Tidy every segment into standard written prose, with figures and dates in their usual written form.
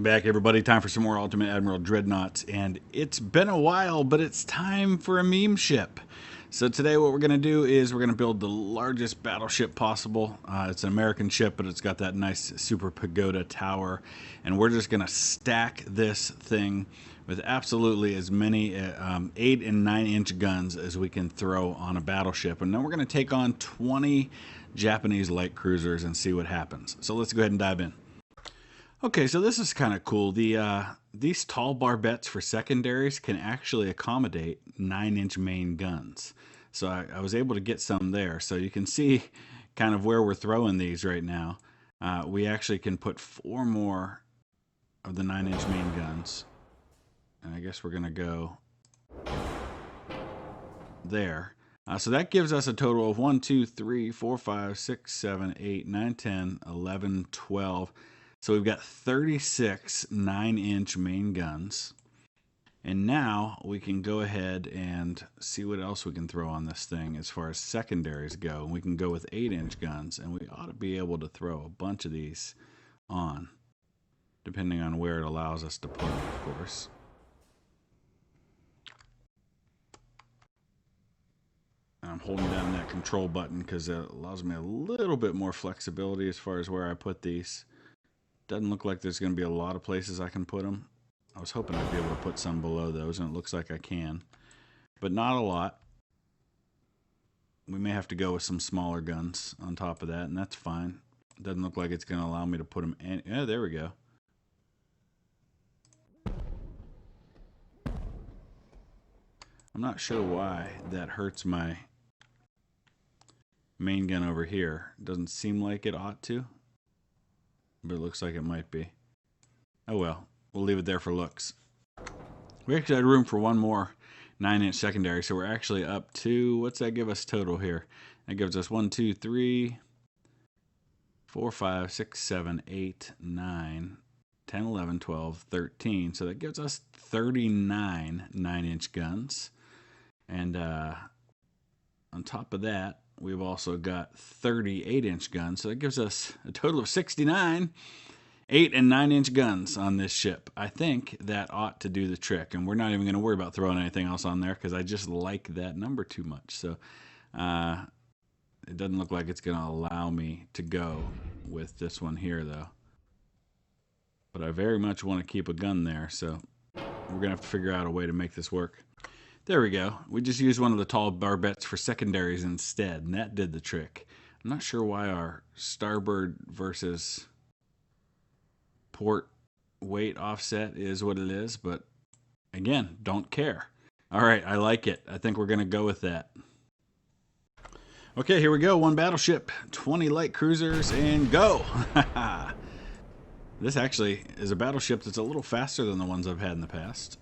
Welcome back, everybody. Time for some more Ultimate Admiral Dreadnoughts, and it's been a while, but it's time for a meme ship. So today what we're going to do is we're going to build the largest battleship possible. It's an American ship, but it's got that nice super pagoda tower, and we're just going to stack this thing with absolutely as many 8 and 9 inch guns as we can throw on a battleship. And then we're going to take on 20 Japanese light cruisers and see what happens. So let's go ahead and dive in. Okay, so this is kind of cool. These tall barbettes for secondaries can actually accommodate 9-inch main guns. So I was able to get some there. So you can see kind of where we're throwing these right now. We actually can put 4 more of the 9-inch main guns. And I guess we're going to go there. So that gives us a total of 1, 2, 3, 4, 5, 6, 7, 8, 9, 10, 11, 12. So we've got 36 9-inch main guns. And now we can go ahead and see what else we can throw on this thing as far as secondaries go. And we can go with 8-inch guns, and we ought to be able to throw a bunch of these on, depending on where it allows us to put them, of course. I'm holding down that control button because it allows me a little bit more flexibility as far as where I put these. Doesn't look like there's going to be a lot of places I can put them. I was hoping I'd be able to put some below those, and it looks like I can. But not a lot. We may have to go with some smaller guns on top of that, and that's fine. Doesn't look like it's going to allow me to put them in. Yeah, there we go. I'm not sure why that hurts my main gun over here. Doesn't seem like it ought to, but it looks like it might be. Oh well, we'll leave it there for looks. We actually had room for one more 9-inch secondary, so we're actually up to, what's that give us total here? That gives us 1, 2, 3, 4, 5, 6, 7, 8, 9, 10, 11, 12, 13. So that gives us 39 9-inch guns. And on top of that, we've also got 38-inch guns, so that gives us a total of 69 8 and 9-inch guns on this ship. I think that ought to do the trick, and we're not even going to worry about throwing anything else on there because I just like that number too much. So it doesn't look like it's going to allow me to go with this one here, though. But I very much want to keep a gun there, so we're going to have to figure out a way to make this work. There we go. We just used one of the tall barbettes for secondaries instead, and that did the trick. I'm not sure why our starboard versus port weight offset is what it is, but again, don't care. All right, I like it. I think we're going to go with that. Okay, here we go. 1 battleship, 20 light cruisers, and go! This actually is a battleship that's a little faster than the ones I've had in the past.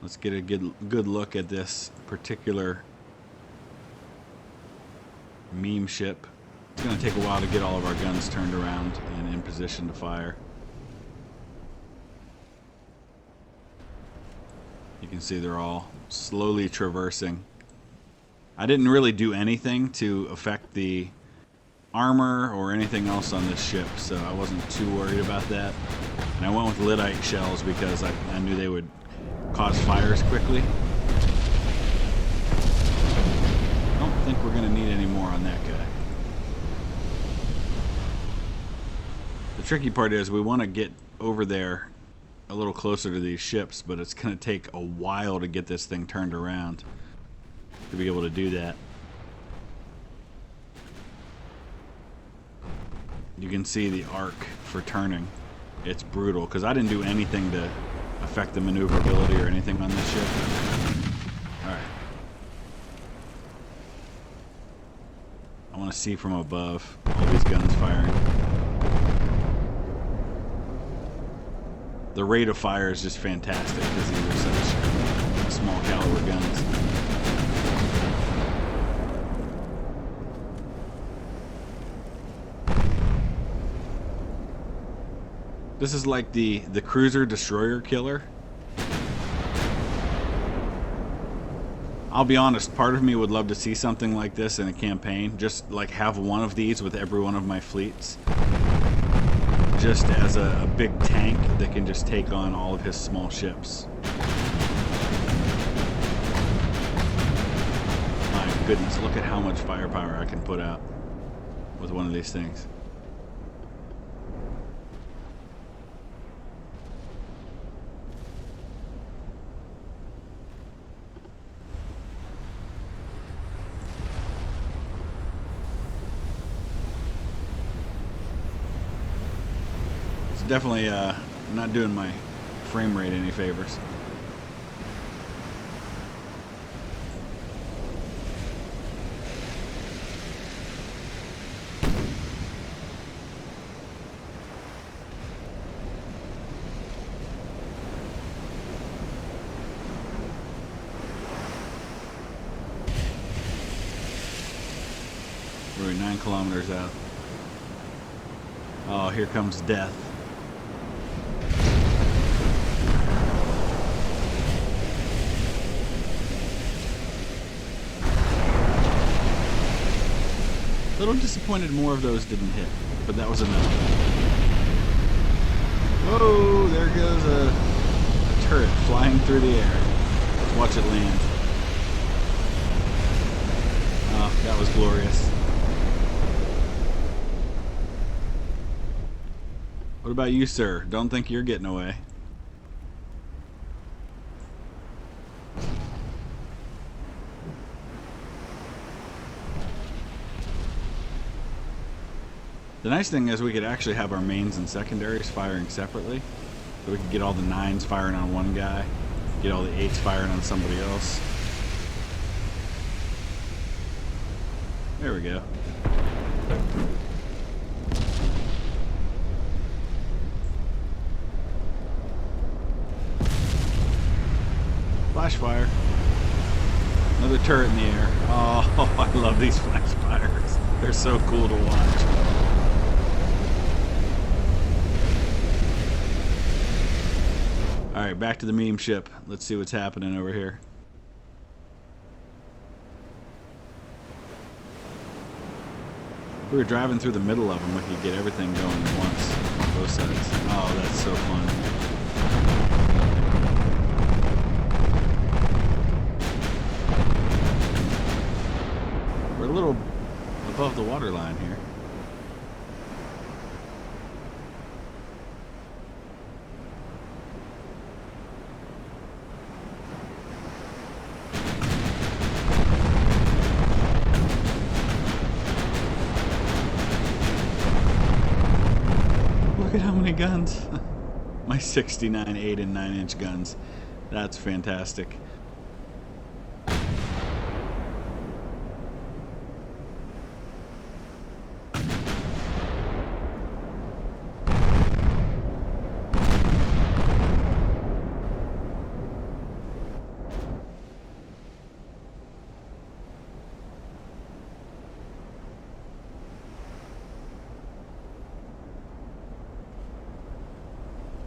Let's get a good look at this particular meme ship. It's going to take a while to get all of our guns turned around and in position to fire. You can see they're all slowly traversing. I didn't really do anything to affect the armor or anything else on this ship, so I wasn't too worried about that. And I went with lyddite shells because I knew they would cause fires quickly. I don't think we're going to need any more on that guy. The tricky part is we want to get over there a little closer to these ships, but it's going to take a while to get this thing turned around to be able to do that. You can see the arc for turning. It's brutal because I didn't do anything to affect the maneuverability or anything on this ship. Alright. I want to see from above all these guns firing. The rate of fire is just fantastic because these are such small caliber guns. This is like the cruiser destroyer killer. I'll be honest, part of me would love to see something like this in a campaign. Just like have one of these with every one of my fleets. just as a big tank that can just take on all of his small ships. My goodness, look at how much firepower I can put out with one of these things. Definitely not doing my frame rate any favors. We're 9 kilometers out. Oh, here comes death. A little disappointed more of those didn't hit, but that was enough. Whoa, there goes a turret flying through the air. Let's watch it land. Oh, that was glorious. What about you, sir? Don't think you're getting away. The nice thing is we could actually have our mains and secondaries firing separately. So we could get all the 9s firing on one guy, get all the 8s firing on somebody else. There we go. Flash fire. Another turret in the air. Oh, I love these flash fires. They're so cool to watch. Alright, back to the meme ship. Let's see what's happening over here. If we were driving through the middle of them, we could get everything going at once on both sides. Oh, that's so fun. We're a little above the waterline here. Look at how many guns. My 69 8 and 9-inch guns. That's fantastic.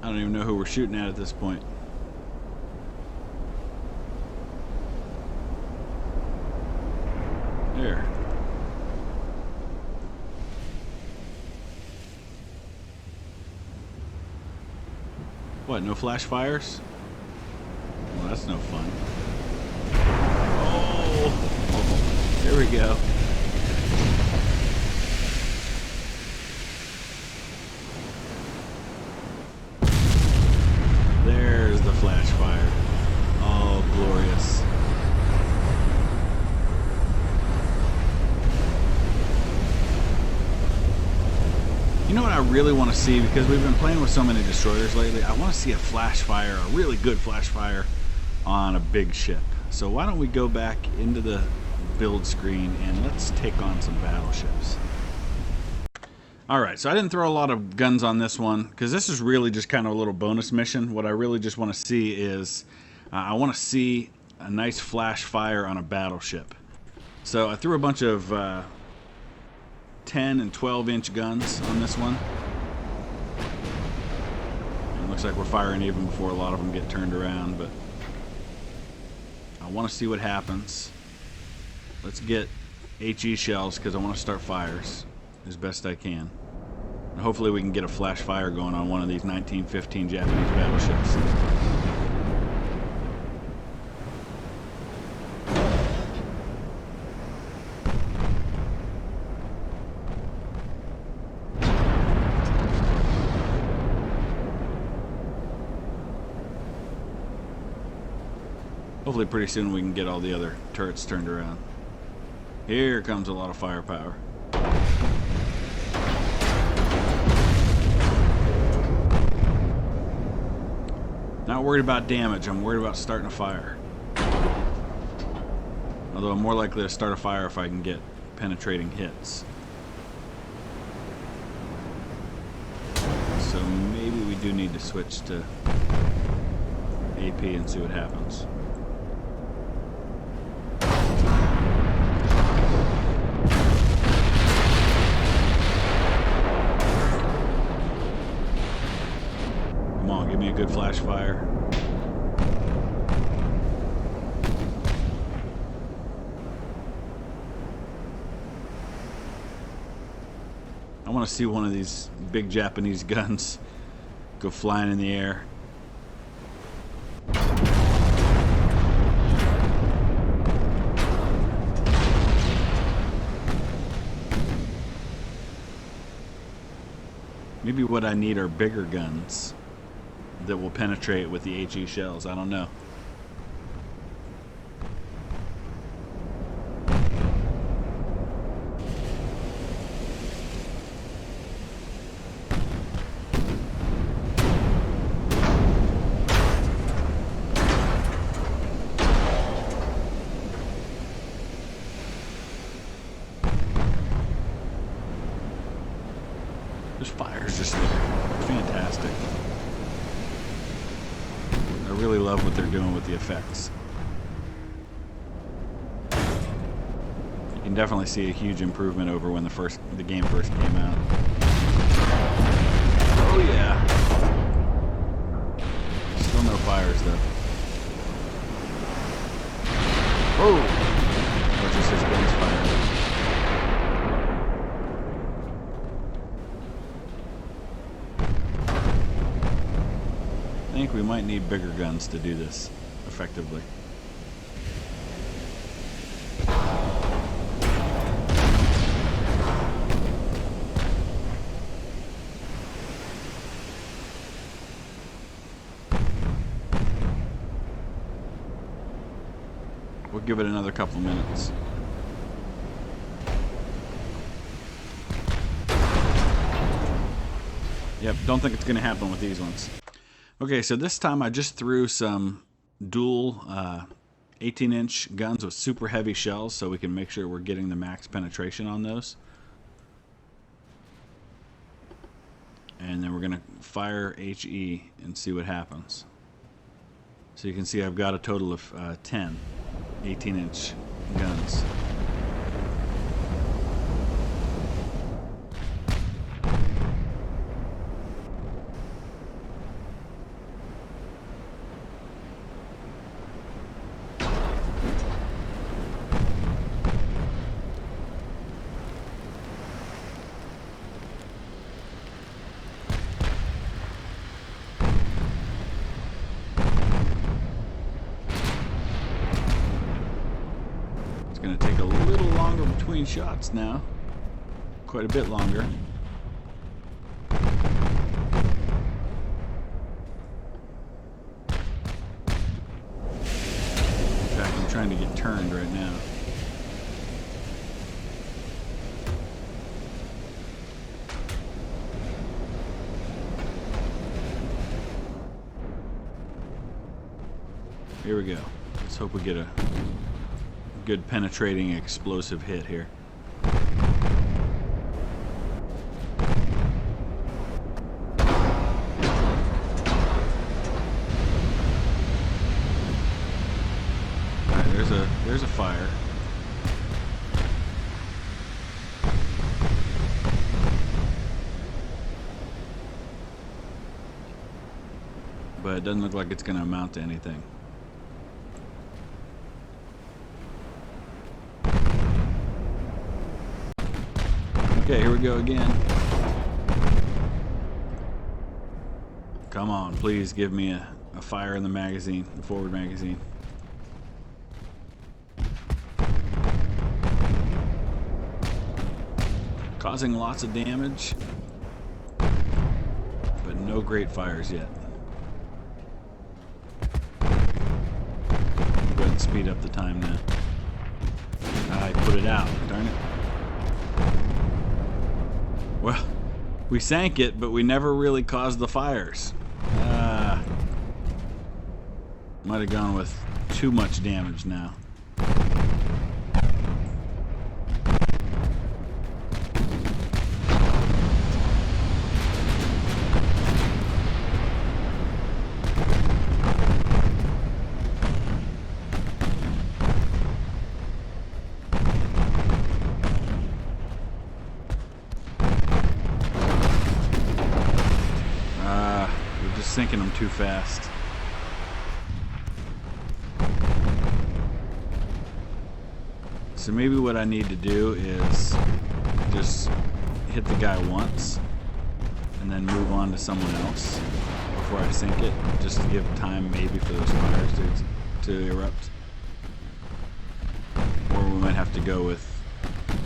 I don't even know who we're shooting at this point. There. What, no flash fires? Well, that's no fun. Oh, there we go. There's the flash fire. Oh, glorious. You know what I really want to see, because we've been playing with so many destroyers lately, I want to see a flash fire, a really good flash fire on a big ship. So why don't we go back into the build screen and let's take on some battleships. Alright, so I didn't throw a lot of guns on this one, because this is really just kind of a little bonus mission. What I really just want to see is, I want to see a nice flash fire on a battleship. So I threw a bunch of 10 and 12-inch guns on this one. It looks like we're firing even before a lot of them get turned around, but I want to see what happens. Let's get HE shells, because I want to start fires as best I can. And hopefully we can get a flash fire going on one of these 1915 Japanese battleships. Hopefully pretty soon we can get all the other turrets turned around. Here comes a lot of firepower. Not worried about damage, I'm worried about starting a fire. Although I'm more likely to start a fire if I can get penetrating hits. So maybe we do need to switch to AP and see what happens. Come on, give me a good flash fire. I want to see one of these big Japanese guns go flying in the air. Maybe what I need are bigger guns that will penetrate with the HE shells. I don't know. This fire is just fantastic. I really love what they're doing with the effects. You can definitely see a huge improvement over when the game first came out. Oh yeah. Still no fires though. Oh! Or just his guns firing. I think we might need bigger guns to do this effectively. We'll give it another couple minutes. Yep, don't think it's going to happen with these ones. Okay, so this time I just threw some dual 18-inch guns with super heavy shells so we can make sure we're getting the max penetration on those. And then we're going to fire HE and see what happens. So you can see I've got a total of 10 18-inch guns. It's going to take a little longer between shots now. Quite a bit longer. In fact, I'm trying to get turned right now. Here we go. Let's hope we get a good penetrating explosive hit here. Alright, there's a fire. But it doesn't look like it's going to amount to anything. Okay, here we go again. Come on, please give me a fire in the magazine, the forward magazine. Causing lots of damage, but no great fires yet. Go ahead and speed up the time now. I put it out, darn it. Well, we sank it, but we never really caused the fires. Might have gone with too much damage now. We're just sinking them too fast. So maybe what I need to do is just hit the guy once and then move on to someone else before I sink it, just to give time maybe for those fires to erupt. Or we might have to go with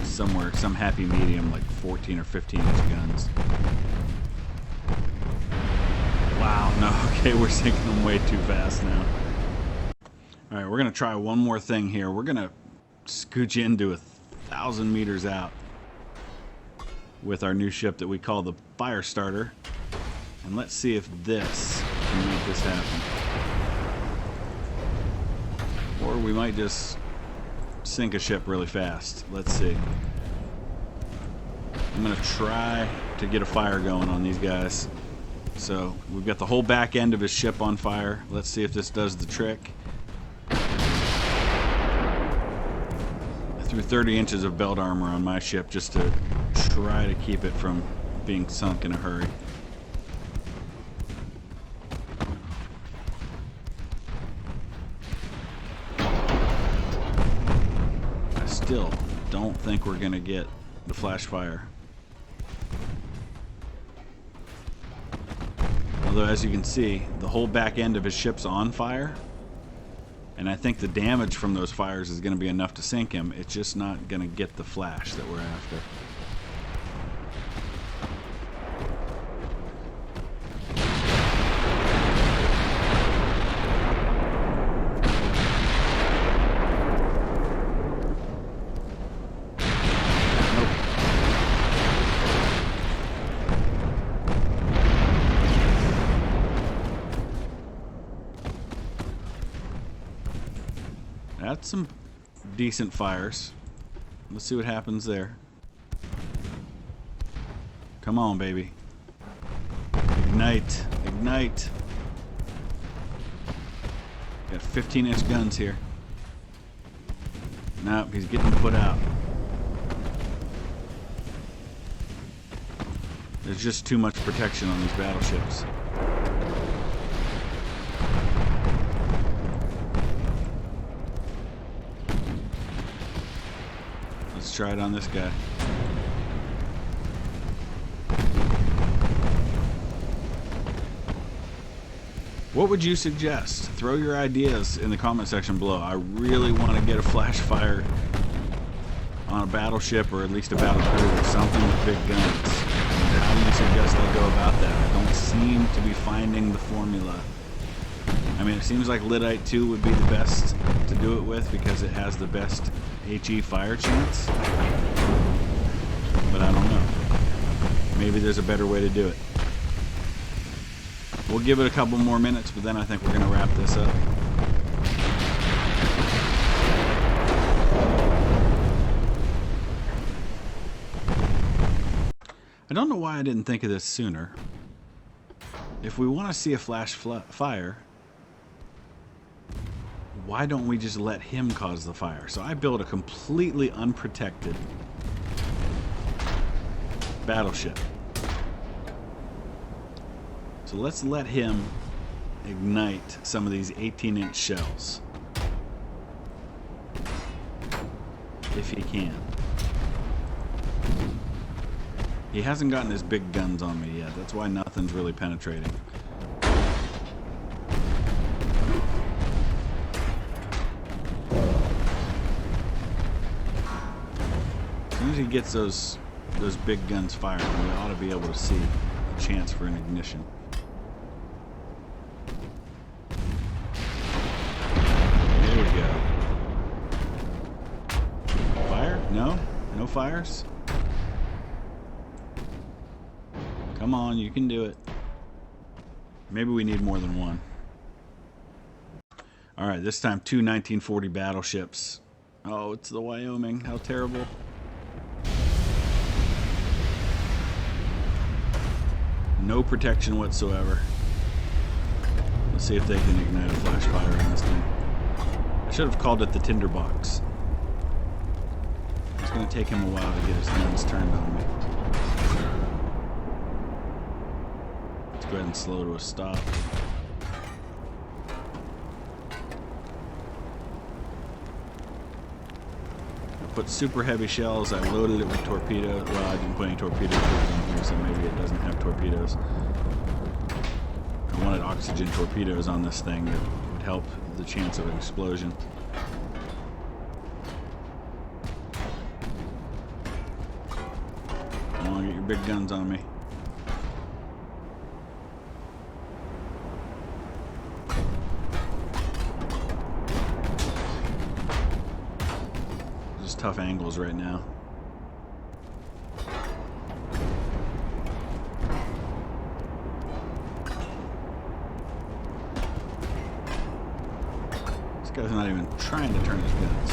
some happy medium like 14 or 15 inch guns. Wow, no, okay, we're sinking them way too fast now. Alright, we're gonna try one more thing here. We're gonna scooch into 1,000 meters out with our new ship that we call the Firestarter, and let's see if this can make this happen. Or we might just sink a ship really fast. Let's see. I'm gonna try to get a fire going on these guys. So we've got the whole back end of his ship on fire. Let's see if this does the trick. Threw 30 inches of belt armor on my ship just to try to keep it from being sunk in a hurry. I still don't think we're gonna get the flash fire. Although, as you can see, the whole back end of his ship's on fire. And I think the damage from those fires is going to be enough to sink him. It's just not going to get the flash that we're after. That's some decent fires. Let's see what happens there. Come on, baby. Ignite. Ignite. Got 15-inch guns here. Nope, he's getting put out. There's just too much protection on these battleships. Let's try it on this guy. What would you suggest? Throw your ideas in the comment section below. I really want to get a flash fire on a battleship, or at least a battle crew, or something with big guns. How do you suggest I go about that? I don't seem to be finding the formula. I mean, it seems like Lyddite 2 would be the best to do it with because it has the best HE fire chance. But I don't know. Maybe there's a better way to do it. We'll give it a couple more minutes, but then I think we're going to wrap this up. I don't know why I didn't think of this sooner. If we want to see a flash fire, why don't we just let him cause the fire? So I built a completely unprotected battleship. So let's let him ignite some of these 18-inch shells. If he can. He hasn't gotten his big guns on me yet. That's why nothing's really penetrating. soon as he gets those big guns firing, we ought to be able to see a chance for an ignition. There we go. Fire? No? No fires? Come on, you can do it. Maybe we need more than one. Alright, this time 2 1940 battleships. Oh, it's the Wyoming. How terrible. No protection whatsoever. Let's see if they can ignite a flash fire on this thing. I should have called it the tinderbox. It's going to take him a while to get his guns turned on me. Let's go ahead and slow to a stop. Put super heavy shells. I loaded it with torpedoes. Well, I didn't put any torpedoes on here, so maybe it doesn't have torpedoes. I wanted oxygen torpedoes on this thing that would help the chance of an explosion. Come on, get your big guns on me. Tough angles right now. This guy's not even trying to turn his guns.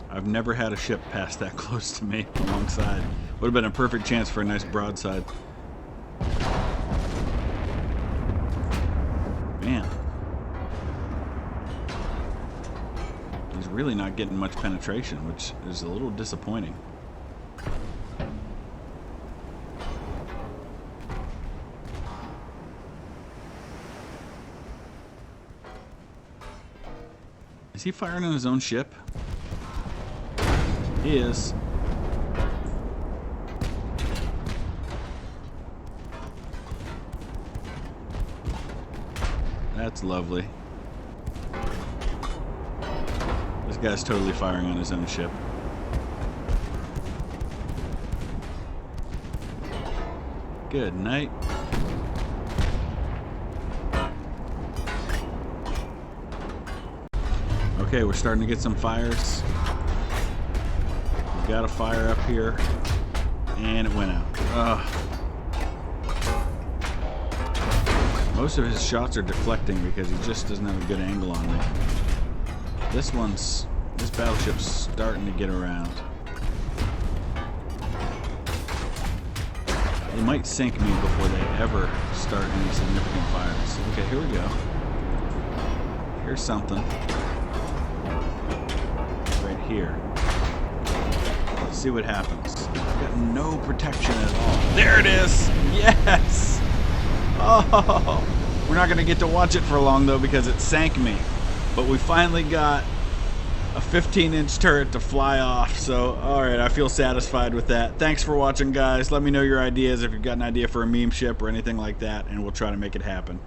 I've never had a ship pass that close to me alongside. Would have been a perfect chance for a nice broadside. Man, he's really not getting much penetration, which is a little disappointing. Is he firing on his own ship? He is. That's lovely. This guy's totally firing on his own ship. Good night. Okay, we're starting to get some fires. We got a fire up here, and it went out. Ugh. Most of his shots are deflecting because he just doesn't have a good angle on me. This battleship's starting to get around. They might sink me before they ever start any significant fires. Okay, here we go. Here's something. Right here. Let's see what happens. I've got no protection at all. There it is! Yes! Oh, we're not going to get to watch it for long, though, because it sank me. But we finally got a 15-inch turret to fly off. So, alright, I feel satisfied with that. Thanks for watching, guys. Let me know your ideas if you've got an idea for a meme ship or anything like that, and we'll try to make it happen.